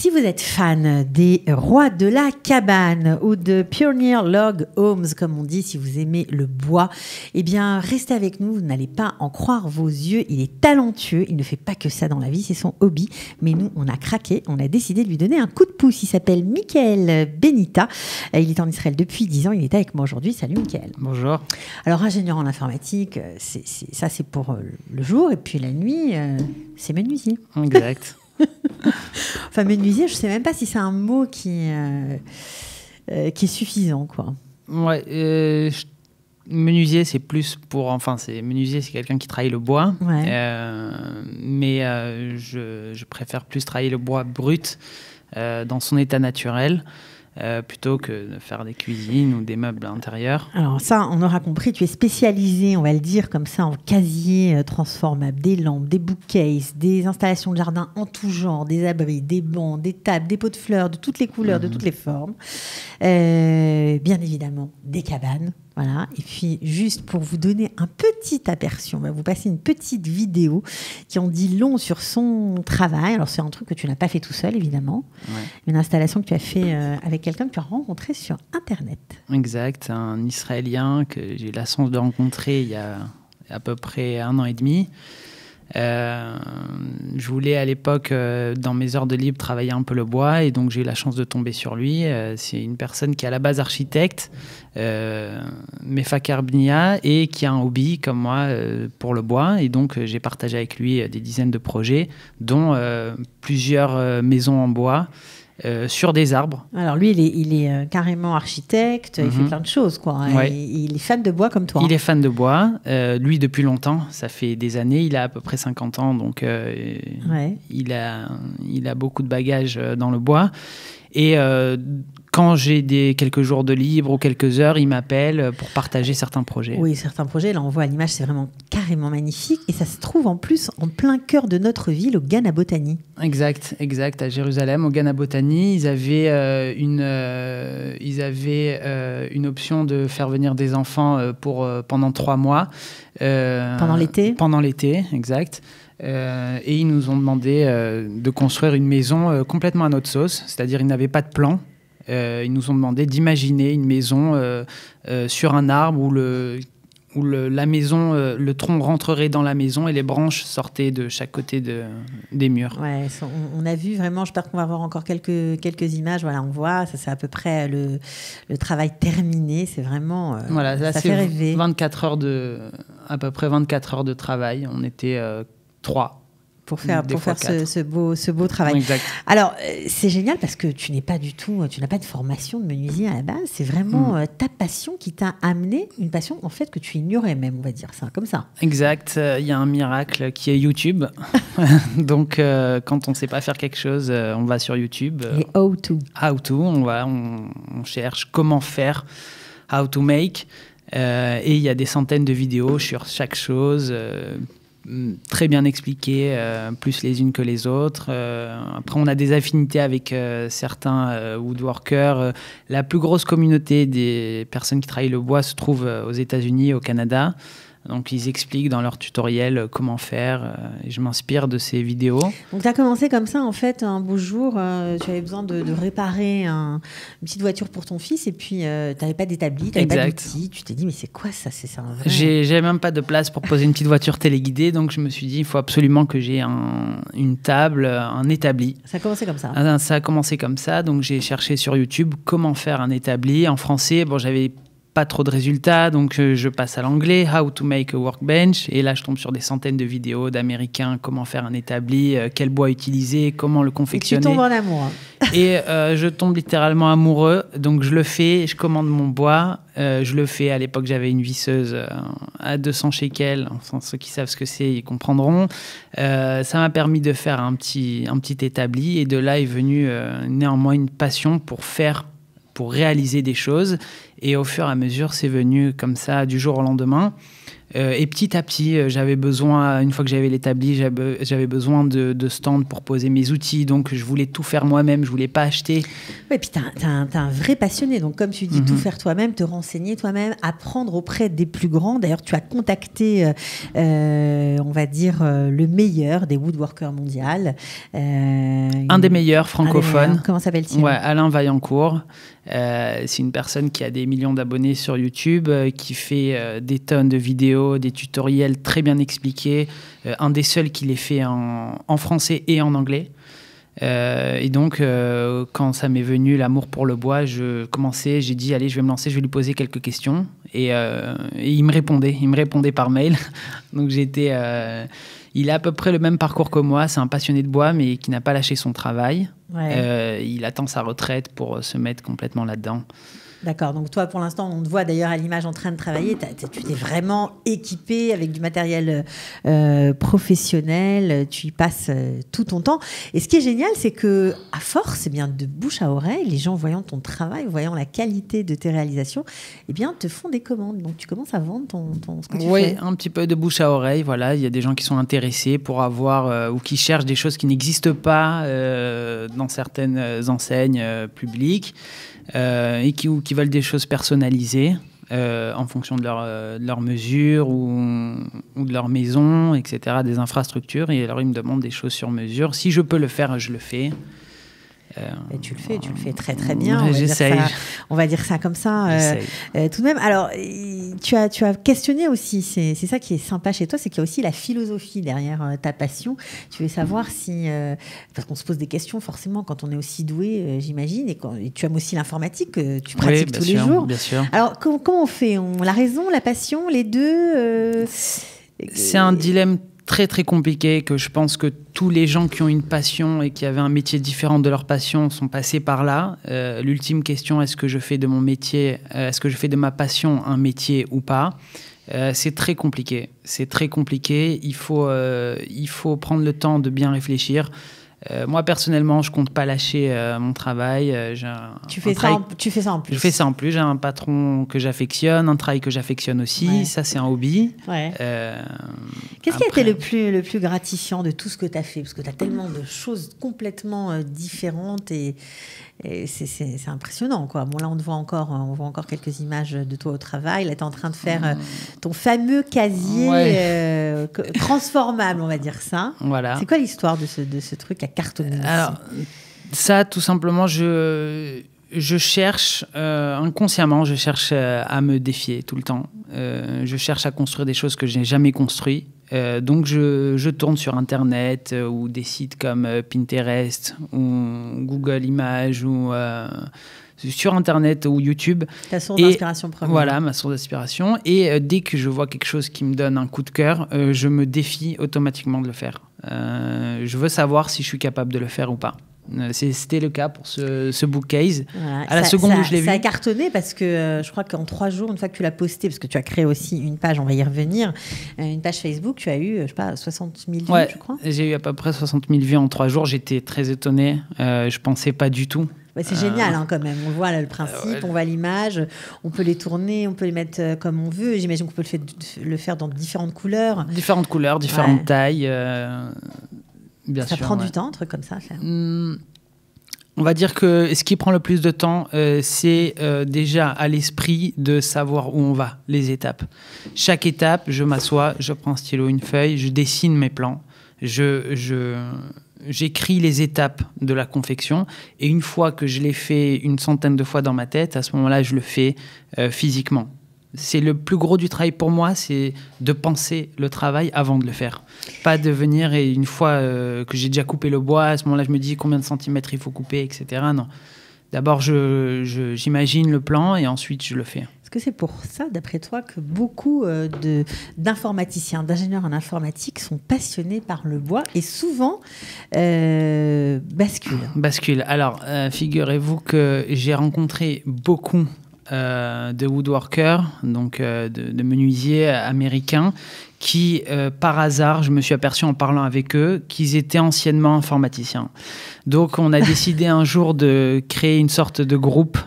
Si vous êtes fan des rois de la cabane ou de Pioneer Log Homes, comme on dit, si vous aimez le bois, eh bien, restez avec nous. Vous n'allez pas en croire vos yeux. Il est talentueux. Il ne fait pas que ça dans la vie. C'est son hobby. Mais nous, on a craqué. On a décidé de lui donner un coup de pouce. Il s'appelle Michael Benita. Il est en Israël depuis 10 ans. Il est avec moi aujourd'hui. Salut, Michael. Bonjour. Alors, ingénieur en informatique, ça, c'est pour le jour. Et puis la nuit, c'est menuisier. Exact. Enfin, menuisier, je ne sais même pas si c'est un mot qui est suffisant, quoi. Ouais, menuisier, c'est plus pour... Enfin, menuisier, c'est quelqu'un qui travaille le bois. Ouais. Mais je préfère plus travailler le bois brut dans son état naturel. Plutôt que de faire des cuisines ou des meubles à l'intérieur. Alors ça, on aura compris, tu es spécialisé, on va le dire comme ça, en casier transformable, des lampes, des bookcases, des installations de jardin en tout genre, des abris, des bancs, des tables, des pots de fleurs de toutes les couleurs, de toutes les formes. Bien évidemment, des cabanes. Voilà. Et puis, juste pour vous donner un petit aperçu, on va vous passer une petite vidéo qui en dit long sur son travail. Alors, c'est un truc que tu n'as pas fait tout seul, évidemment. Ouais. Une installation que tu as fait avec quelqu'un que tu as rencontré sur Internet. Exact. Un Israélien que j'ai eu la chance de rencontrer il y a à peu près 1 an et demi. Je voulais à l'époque, dans mes heures de libre, travailler un peu le bois et donc j'ai eu la chance de tomber sur lui. C'est une personne qui est à la base architecte, Mefakar Bnia, et qui a un hobby comme moi pour le bois. Et donc j'ai partagé avec lui des dizaines de projets, dont plusieurs maisons en bois. Sur des arbres. Alors lui, il est carrément architecte, il fait plein de choses, quoi. Ouais. Il est fan de bois comme toi. Il est fan de bois, lui depuis longtemps, ça fait des années, il a à peu près 50 ans, donc Ouais. il a beaucoup de bagages dans le bois. Et quand j'ai quelques jours de libre ou quelques heures, il m'appelle pour partager certains projets. Oui, certains projets, là on voit à l'image, c'est vraiment carrément magnifique. Et ça se trouve en plus en plein cœur de notre ville, au Ghana Botany. Exact, à Jérusalem, au Ghana Botany. Ils avaient une option de faire venir des enfants pendant 3 mois. Pendant l'été ? Pendant l'été, exact. Et ils nous ont demandé de construire une maison complètement à notre sauce, c'est-à-dire ils n'avaient pas de plan. Ils nous ont demandé d'imaginer une maison sur un arbre où la maison, le tronc rentrerait dans la maison et les branches sortaient de chaque côté des murs. Ouais, on a vu vraiment, j'espère qu'on va avoir encore quelques images. Voilà, on voit, ça c'est à peu près le travail terminé. C'est vraiment, voilà, là, ça fait rêver. À peu près 24 heures de travail. On était 3. Pour faire ce beau travail. Exact. Alors, c'est génial parce que tu n'as pas de formation de menuisier à la base. C'est vraiment ta passion qui t'a amené, une passion en fait que tu ignorais même, on va dire ça, comme ça. Exact. Il y a un miracle qui est YouTube. Donc, quand on ne sait pas faire quelque chose, on va sur YouTube. Les how-to. How-to, on cherche comment faire, how to make. Et il y a des centaines de vidéos sur chaque chose. Très bien expliquées, plus les unes que les autres. Après, on a des affinités avec certains woodworkers. La plus grosse communauté des personnes qui travaillent le bois se trouve aux États-Unis et au Canada. Donc, ils expliquent dans leurs tutoriels comment faire. Et je m'inspire de ces vidéos. Donc, tu as commencé comme ça, en fait, un beau jour. Tu avais besoin de réparer une petite voiture pour ton fils. Et puis, tu n'avais pas d'établi, tu n'avais pas d'outils. Tu t'es dit, mais c'est quoi ça? C'est ça, un vrai... J'avais même pas de place pour poser une petite voiture téléguidée. Donc, je me suis dit, il faut absolument que j'ai une table, un établi. Ça a commencé comme ça? Ça a commencé comme ça. Donc, j'ai cherché sur YouTube comment faire un établi. En français, bon, j'avais pas trop de résultats, donc je passe à l'anglais, how to make a workbench, et là je tombe sur des centaines de vidéos d'Américains, comment faire un établi, quel bois utiliser, comment le confectionner. Et tu tombes en amour. Et je tombe littéralement amoureux, donc je le fais, je commande mon bois, je le fais, à l'époque j'avais une visseuse à 200 shekels, enfin ceux qui savent ce que c'est, ils comprendront. Ça m'a permis de faire un petit établi, et de là est venue néanmoins une passion pour réaliser des choses. Et au fur et à mesure, c'est venu comme ça, du jour au lendemain. Et petit à petit, j'avais besoin, une fois que j'avais l'établi, j'avais besoin de stands pour poser mes outils. Donc, je voulais tout faire moi-même, je voulais pas acheter. Oui, et puis t'es un vrai passionné. Donc, comme tu dis, tout faire toi-même, te renseigner toi-même, apprendre auprès des plus grands. D'ailleurs, tu as contacté, on va dire, le meilleur des woodworkers mondiaux. Un des meilleurs francophones. Comment s'appelle-t-il? Ouais, Alain Vaillancourt. C'est une personne qui a des millions d'abonnés sur YouTube, qui fait des tonnes de vidéos, des tutoriels très bien expliqués. Un des seuls qui les fait en français et en anglais. Et donc, quand ça m'est venu, l'amour pour le bois, j'ai dit, allez, je vais me lancer, je vais lui poser quelques questions. Et il me répondait par mail. Donc, il a à peu près le même parcours que moi. C'est un passionné de bois, mais qui n'a pas lâché son travail. Ouais. Il attend sa retraite pour se mettre complètement là-dedans. D'accord, donc toi pour l'instant on te voit d'ailleurs à l'image en train de travailler, tu t'es vraiment équipé avec du matériel professionnel, tu y passes tout ton temps. Et ce qui est génial, c'est que à force, eh bien, de bouche à oreille, les gens voyant ton travail, voyant la qualité de tes réalisations, eh bien, te font des commandes. Donc tu commences à vendre ce que tu fais. Oui, un petit peu de bouche à oreille, voilà. Il y a des gens qui sont intéressés pour avoir ou qui cherchent des choses qui n'existent pas dans certaines enseignes publiques. Et qui veulent des choses personnalisées en fonction de leur mesure ou de leur maison, etc., des infrastructures. Et alors, ils me demandent des choses sur mesure. Si je peux le faire, je le fais. Et tu le fais très très bien. J'essaye. On va dire ça comme ça. Tout de même, alors tu as questionné aussi. C'est ça qui est sympa chez toi, c'est qu'il y a aussi la philosophie derrière ta passion. Tu veux savoir si, parce qu'on se pose des questions forcément quand on est aussi doué, j'imagine, et tu aimes aussi l'informatique que tu pratiques tous les jours. Bien sûr. Alors comment on fait? La raison, la passion, les deux. C'est un dilemme très très compliqué que je pense que tous les gens qui ont une passion et qui avaient un métier différent de leur passion sont passés par là. L'ultime question, est-ce que je fais de mon métier, est-ce que je fais de ma passion un métier ou pas? C'est très compliqué. C'est très compliqué. Il faut prendre le temps de bien réfléchir. Moi, personnellement, je ne compte pas lâcher mon travail. Tu fais ça en plus. Je fais ça en plus. J'ai un patron que j'affectionne, un travail que j'affectionne aussi. Ouais. Ça, c'est un hobby. Ouais. Qu'est-ce qui a été le plus gratifiant de tout ce que tu as fait? Parce que tu as tellement de choses complètement différentes et c'est impressionnant, quoi. Bon, là, on voit encore quelques images de toi au travail. Là, tu es en train de faire ton fameux casier transformable, on va dire ça. Voilà. C'est quoi l'histoire de ce truc à cartonner? Alors, ça, tout simplement, je cherche, inconsciemment, je cherche à me défier tout le temps. Je cherche à construire des choses que je n'ai jamais construites. Donc, je tourne sur Internet ou des sites comme Pinterest ou Google Images ou sur Internet ou YouTube. Ta source d'inspiration première. Voilà, ma source d'inspiration. Et dès que je vois quelque chose qui me donne un coup de cœur, je me défie automatiquement de le faire. Je veux savoir si je suis capable de le faire ou pas. C'était le cas pour ce bookcase. Voilà. À la seconde où je l'ai vu. Ça a cartonné parce que je crois qu'en 3 jours, une fois que tu l'as posté, parce que tu as créé aussi une page, on va y revenir, une page Facebook, tu as eu, je sais pas, 60 000 vues, je crois. J'ai eu à peu près 60 000 vues en 3 jours. J'étais très étonné. Je pensais pas du tout. Ouais, c'est génial quand même. On voit là, le principe, on voit l'image, on peut les tourner, on peut les mettre comme on veut. J'imagine qu'on peut le faire dans différentes couleurs. Différentes couleurs, différentes tailles. Bien ça sûr, prend du temps, un truc comme ça à faire. On va dire que ce qui prend le plus de temps, c'est déjà à l'esprit de savoir où on va, les étapes. Chaque étape, je m'assois, je prends un stylo, une feuille, je dessine mes plans, j'écris les étapes de la confection et une fois que je l'ai fait une centaine de fois dans ma tête, à ce moment-là, je le fais physiquement. C'est le plus gros du travail pour moi, c'est de penser le travail avant de le faire. Pas de venir et une fois que j'ai déjà coupé le bois, à ce moment-là, je me dis combien de centimètres il faut couper, etc. Non. D'abord, j'imagine le plan et ensuite, je le fais. Est-ce que c'est pour ça, d'après toi, que beaucoup d'informaticiens, d'ingénieurs en informatique sont passionnés par le bois et souvent basculent? Alors, figurez-vous que j'ai rencontré beaucoup de woodworkers, donc de menuisiers américains, qui, par hasard, je me suis aperçu en parlant avec eux, qu'ils étaient anciennement informaticiens. Donc, on a décidé un jour de créer une sorte de groupe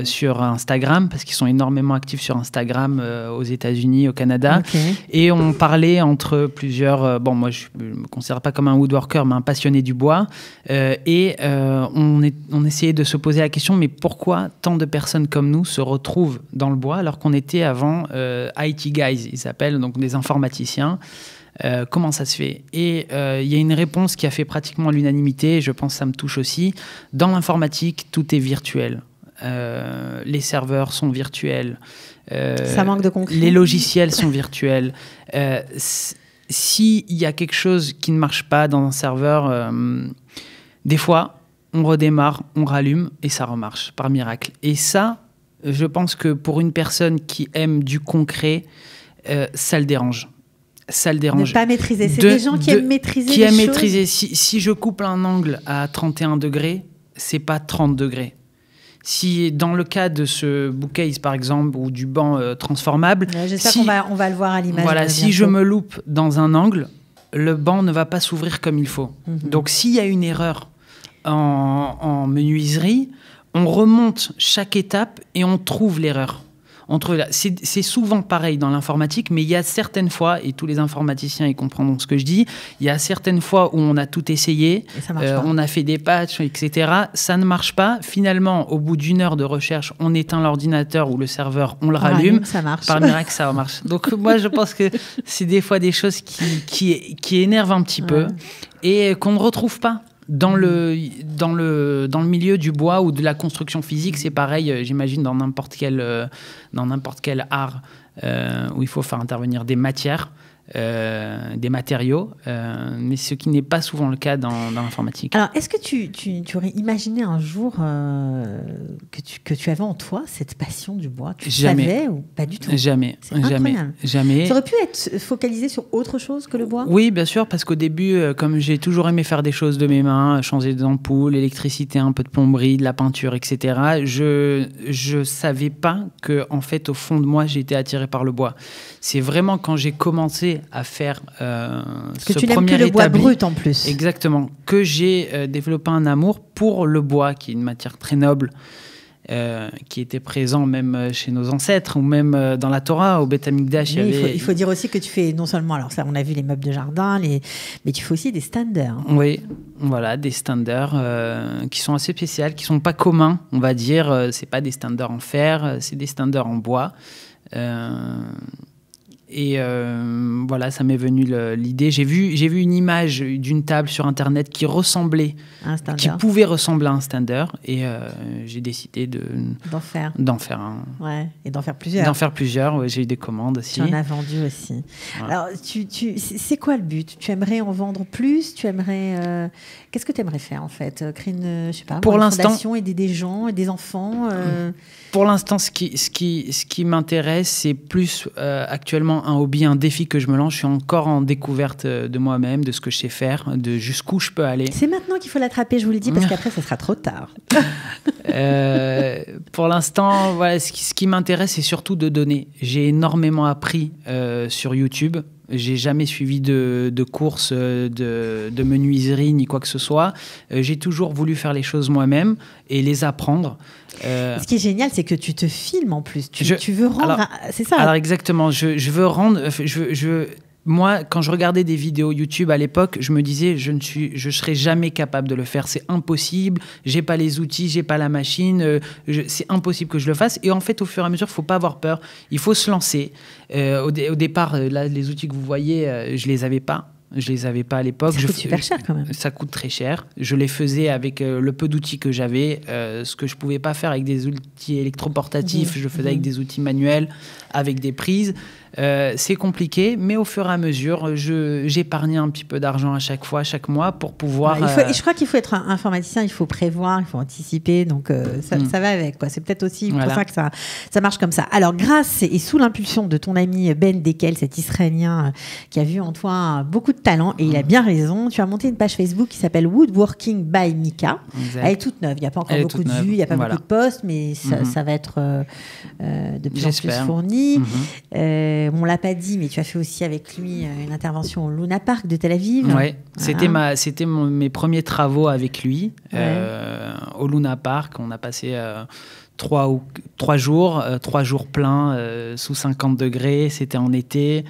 sur Instagram, parce qu'ils sont énormément actifs sur Instagram aux États-Unis, au Canada. Et on parlait entre plusieurs... moi, je ne me considère pas comme un woodworker, mais un passionné du bois. On essayait de se poser la question, mais pourquoi tant de personnes comme nous se retrouvent dans le bois alors qu'on était avant IT guys, ils s'appellent, donc des informaticiens. Comment ça se fait? Et il y a une réponse qui a fait pratiquement l'unanimité, je pense que ça me touche aussi. Dans l'informatique, tout est virtuel. Les serveurs sont virtuels. Ça manque de concret. Les logiciels sont virtuels. S'il y a quelque chose qui ne marche pas dans un serveur, des fois, on redémarre, on rallume et ça remarche par miracle. Et ça, je pense que pour une personne qui aime du concret, ça le dérange. Ça le dérange. Ne pas maîtriser. C'est des gens qui aiment maîtriser qui les aiment choses. Maîtriser. Si je coupe un angle à 31 degrés, c'est pas 30 degrés. Si dans le cas de ce bookcase, par exemple, ou du banc transformable... J'espère qu'on va le voir à l'image. Voilà, si je me loupe dans un angle, le banc ne va pas s'ouvrir comme il faut. Donc, s'il y a une erreur en menuiserie, on remonte chaque étape et on trouve l'erreur. C'est souvent pareil dans l'informatique, mais il y a certaines fois, et tous les informaticiens ils comprendront ce que je dis, il y a certaines fois où on a tout essayé, on a fait des patchs, etc. Ça ne marche pas. Finalement, au bout d'une heure de recherche, on éteint l'ordinateur ou le serveur, on le rallume. Ça marche. Par miracle, ça marche. Donc moi, je pense que c'est des fois des choses qui énervent un petit peu et qu'on ne retrouve pas. Dans le milieu du bois ou de la construction physique, c'est pareil, j'imagine, dans n'importe quel art où il faut faire intervenir des matières, des matériaux, mais ce qui n'est pas souvent le cas dans l'informatique. Alors, est-ce que tu aurais imaginé un jour que tu avais en toi cette passion du bois? Tu savais ou pas du tout? Jamais. Ça aurait pu être focalisé sur autre chose que le bois? Oui, bien sûr, parce qu'au début, comme j'ai toujours aimé faire des choses de mes mains, changer des ampoules, l'électricité, un peu de plomberie, de la peinture, etc., je savais pas que, en fait, au fond de moi, j'étais attiré par le bois. C'est vraiment quand j'ai commencé à faire ce que tu n'aimes plus le bois brut en plus. Exactement, que j'ai développé un amour pour le bois, qui est une matière très noble, qui était présent même chez nos ancêtres ou même dans la Torah, au Beth Amikdash. Il faut dire aussi que tu fais non seulement, alors ça on a vu les meubles de jardin, mais tu fais aussi des standers. Oui, voilà, des standers qui sont assez spéciaux, qui sont pas communs, on va dire. C'est pas des standers en fer, c'est des standers en bois. Et voilà, ça m'est venu l'idée. J'ai vu une image d'une table sur Internet qui pouvait ressembler à un stander. Et j'ai décidé d'en faire un. Ouais, et d'en faire plusieurs. D'en faire plusieurs, ouais, j'ai eu des commandes aussi. Tu en as vendu aussi. Ouais. Alors, c'est quoi le but? Tu aimerais en vendre plus? Qu'est-ce que tu aimerais faire en fait? Créer une fondation, aider des gens et des enfants Pour l'instant, ce qui m'intéresse, c'est plus actuellement un hobby, un défi que je me lance. Je suis encore en découverte de moi-même, de ce que je sais faire, de jusqu'où je peux aller. C'est maintenant qu'il faut l'attraper, je vous le dis, parce qu'après, ça sera trop tard. Pour l'instant, voilà, ce qui m'intéresse, c'est surtout de donner. J'ai énormément appris sur YouTube. J'ai jamais suivi de courses de menuiserie ni quoi que ce soit. J'ai toujours voulu faire les choses moi-même et les apprendre. Ce qui est génial, c'est que tu te filmes en plus. Tu veux rendre... c'est ça. Alors exactement, je veux rendre... Moi, quand je regardais des vidéos YouTube à l'époque, je me disais, je serais jamais capable de le faire. C'est impossible. J'ai pas les outils, j'ai pas la machine. C'est impossible que je le fasse. Et en fait, au fur et à mesure, faut pas avoir peur. Il faut se lancer. Au départ, là, les outils que vous voyez, je les avais pas. Je les avais pas à l'époque. Ça coûte super cher quand même. Ça coûte très cher. Je les faisais avec le peu d'outils que j'avais. Ce que je pouvais pas faire avec des outils électroportatifs, je faisais avec des outils manuels, avec des prises. C'est compliqué, mais au fur et à mesure, j'épargnais un petit peu d'argent à chaque fois, chaque mois, pour pouvoir... je crois qu'il faut être un informaticien, il faut prévoir, il faut anticiper, donc ça va avec, quoi. C'est peut-être aussi pour ça que ça marche comme ça. Alors, grâce et sous l'impulsion de ton ami Ben Dekel, cet Israélien qui a vu en toi beaucoup de talent, et il a bien raison, tu as monté une page Facebook qui s'appelle Woodworking by Mika. Exact. Elle est toute neuve, il n'y a pas encore beaucoup de vues, il n'y a pas beaucoup de posts, mais ça va être de plus en plus fourni. On ne l'a pas dit, mais tu as fait aussi avec lui une intervention au Luna Park de Tel Aviv. Oui, c'était mes premiers travaux avec lui au Luna Park. On a passé 3 jours, 3 jours pleins, sous 50 degrés. C'était en été.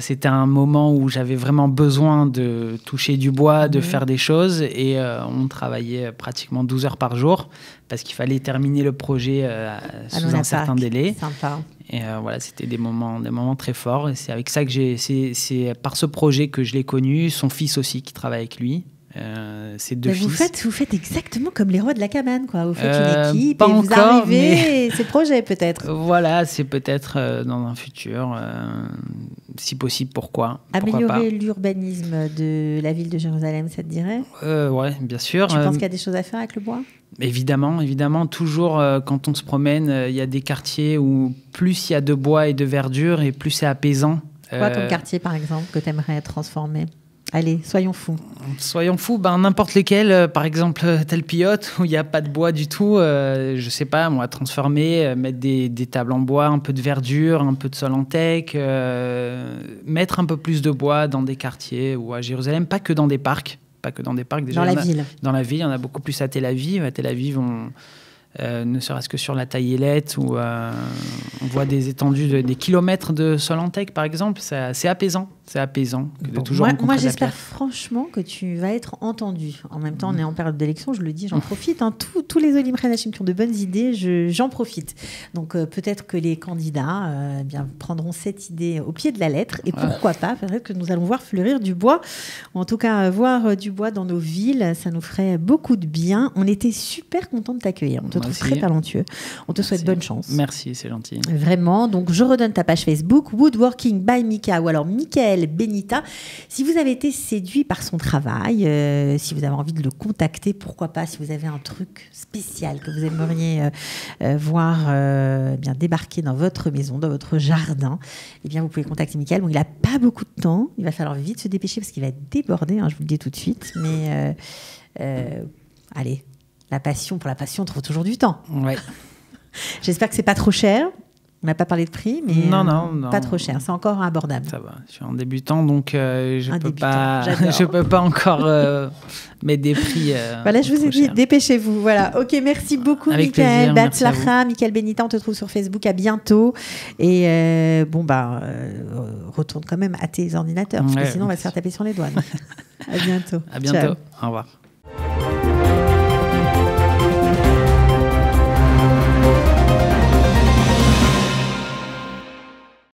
C'était un moment où j'avais vraiment besoin de toucher du bois, de faire des choses. Et on travaillait pratiquement 12 heures par jour parce qu'il fallait terminer le projet sous un certain délai. Sympa. Et voilà, c'était des moments très forts. Et c'est avec ça que c'est par ce projet que je l'ai connu. Son fils aussi qui travaille avec lui. Ses 2 fils. Vous faites exactement comme les rois de la cabane, quoi. Vous faites une équipe pas et vous encore, arrivez, et c'est projet peut-être. Voilà, c'est peut-être dans un futur, si possible, pourquoi Améliorer l'urbanisme de la ville de Jérusalem, ça te dirait ? Ouais, bien sûr. Tu penses qu'il y a des choses à faire avec le bois ? Évidemment. Toujours, quand on se promène, il y a des quartiers où plus il y a de bois et de verdure et plus c'est apaisant. Quoi comme quartier, par exemple, que tu aimerais transformer ? Allez, soyons fous. N'importe lesquels. Par exemple, Talpiot, où il n'y a pas de bois du tout. Je sais pas, moi, transformer, mettre des tables en bois, un peu de verdure, un peu de sol en teck, mettre un peu plus de bois dans des quartiers ou à Jérusalem, pas que dans des parcs. Déjà, dans la ville. Dans la ville, il y en a beaucoup plus à Tel Aviv. À Tel Aviv, ne serait-ce que sur la Taillelette, où on voit des étendues, des kilomètres de sol en teck, par exemple. C'est apaisant. C'est apaisant de toujours rencontrer moi, de la j'espère pierre. franchement que tu vas être entendu. En même temps, on est en période d'élection, je le dis, j'en profite. Hein. Tous les Olim Renachim qui ont de bonnes idées, j'en profite. Donc peut-être que les candidats prendront cette idée au pied de la lettre. Et pourquoi pas, peut-être que nous allons voir fleurir du bois. Ou en tout cas, voir du bois dans nos villes, ça nous ferait beaucoup de bien. On était super contents de t'accueillir. On te trouve très talentueux. On te souhaite bonne chance. Merci, c'est gentil. Vraiment. Donc, je redonne ta page Facebook, Woodworking by Mika, ou alors Michael Benita. Si vous avez été séduit par son travail, si vous avez envie de le contacter, pourquoi pas, si vous avez un truc spécial que vous aimeriez voir débarquer dans votre maison, dans votre jardin, eh bien, vous pouvez contacter Michael. Bon, il n'a pas beaucoup de temps. Il va falloir vite se dépêcher parce qu'il va être débordé, je vous le dis tout de suite. Mais allez, pour la passion, on trouve toujours du temps. Ouais. J'espère que c'est pas trop cher. On n'a pas parlé de prix, mais non. Pas trop cher. C'est encore abordable. Ça va. Je suis un débutant, donc je peux pas encore mettre des prix. Voilà, je vous ai dit, dépêchez-vous. Voilà. Ok, merci beaucoup, Michael. Batzlacha, Michael Benita, on te trouve sur Facebook. À bientôt. Et retourne quand même à tes ordinateurs, parce que sinon on va se faire taper sur les doigts. À bientôt. À bientôt. Ciao. Au revoir.